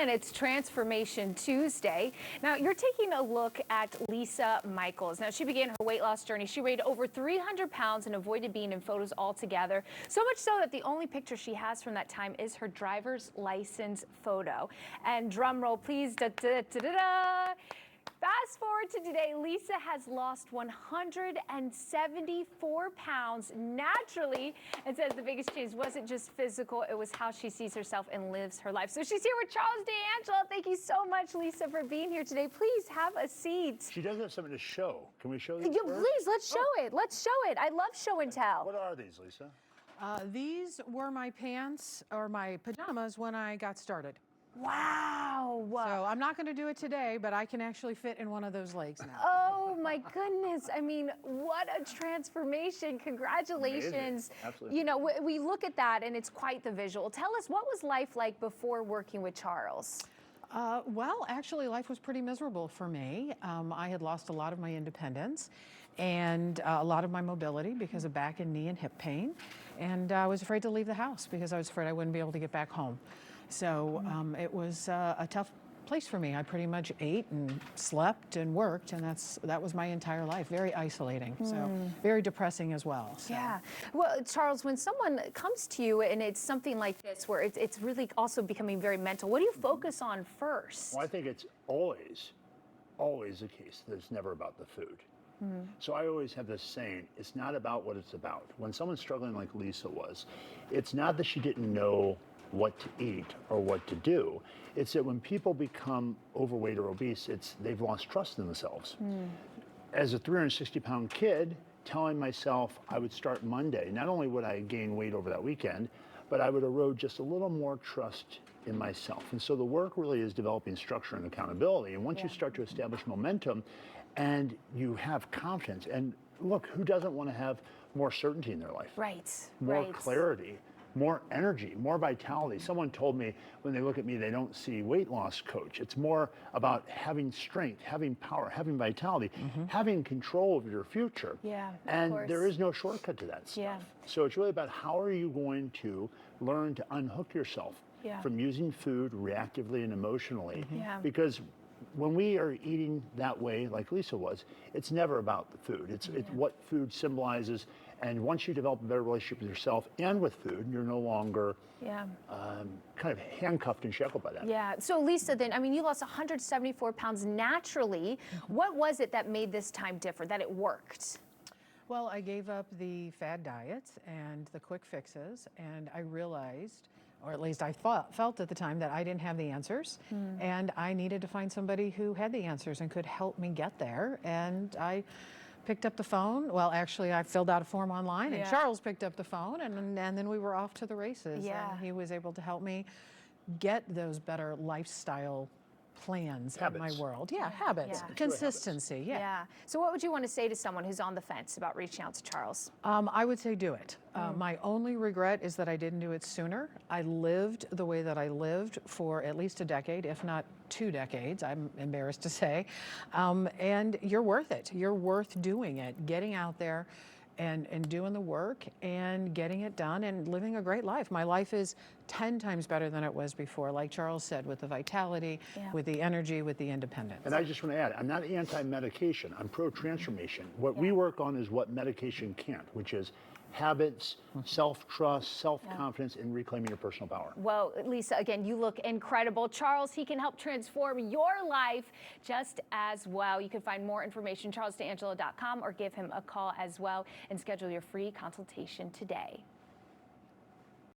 and it's Transformation Tuesday. Now, you're taking a look at Lisa Michaels. Now, she began her weight loss journey. She weighed over 300 pounds and avoided being in photos altogether. So much so that the only picture she has from that time is her driver's license photo. And drum roll, please. Da, da, da, da, da. Fast forward to today, Lisa has lost 174 pounds naturally and says the biggest change wasn't just physical, it was how she sees herself and lives her life. So she's here with Charles D'Angelo. Thank you so much, Lisa, for being here today. Please have a seat. She does have something to show. Can we show these? Yeah, please, let's show it. Let's show it. I love show and tell. What are these, Lisa? These were my pants or my pajamas when I got started. Wow. So I'm not going to do it today, but I can actually fit in one of those legs now. Oh my goodness. I mean, what a transformation. Congratulations. Amazing. Absolutely. You know, we look at that and it's quite the visual. Tell us, what was life like before working with Charles? Well, actually, life was pretty miserable for me. I had lost a lot of my independence and a lot of my mobility because of back and knee and hip pain. And I was afraid to leave the house because I was afraid I wouldn't be able to get back home. So it was a tough place for me. I pretty much ate and slept and worked, and that was my entire life. Very isolating, so very depressing as well. So. Yeah. Well, Charles, when someone comes to you and it's something like this where it's really also becoming very mental, what do you focus on first? Well, I think it's always the case that it's never about the food. So I always have this saying, it's not about what it's about. When someone's struggling like Lisa was, it's not that she didn't know what to eat or what to do. It's that when people become overweight or obese, they've lost trust in themselves. As a 360-pound kid, telling myself I would start Monday, not only would I gain weight over that weekend, but I would erode just a little more trust in myself. And so the work really is developing structure and accountability. And once you start to establish momentum and you have confidence, and look, who doesn't want to have more certainty in their life? Right. More clarity, more energy, more vitality. Someone told me when they look at me, they don't see weight loss coach. It's more about having strength, having power, having vitality, having control of your future. Yeah, of and course. there is no shortcut to that stuff. Yeah. So it's really about how are you going to learn to unhook yourself from using food reactively and emotionally. Because when we are eating that way, like Lisa was, it's never about the food. It's what food symbolizes. And once you develop a better relationship with yourself and with food, you're no longer kind of handcuffed and shackled by that. Yeah. So Lisa, then, I mean, you lost 174 pounds naturally. What was it that made this time different, that it worked? Well, I gave up the fad diets and the quick fixes, and I realized, or at least I felt at the time, that I didn't have the answers, and I needed to find somebody who had the answers and could help me get there. And I picked up the phone. Well, actually, I filled out a form online, and Charles picked up the phone, and then we were off to the races. And he was able to help me get those better lifestyle plans in my world. Habits, consistency. So what would you want to say to someone who's on the fence about reaching out to Charles? I would say do it. My only regret is that I didn't do it sooner. I lived the way that I lived for at least a decade, if not 2 decades, I'm embarrassed to say. And you're worth it. You're worth doing it, getting out there and doing the work and getting it done and living a great life. My life is 10 times better than it was before, like Charles said, with the vitality, with the energy, with the independence. And I just want to add, I'm not anti-medication, I'm pro-transformation. What we work on is what medication can't, which is habits, self-trust, self-confidence, and reclaiming your personal power. Well, Lisa, again, you look incredible. Charles, he can help transform your life just as well. You can find more information, charlesdangelo.com, or give him a call as well and schedule your free consultation today.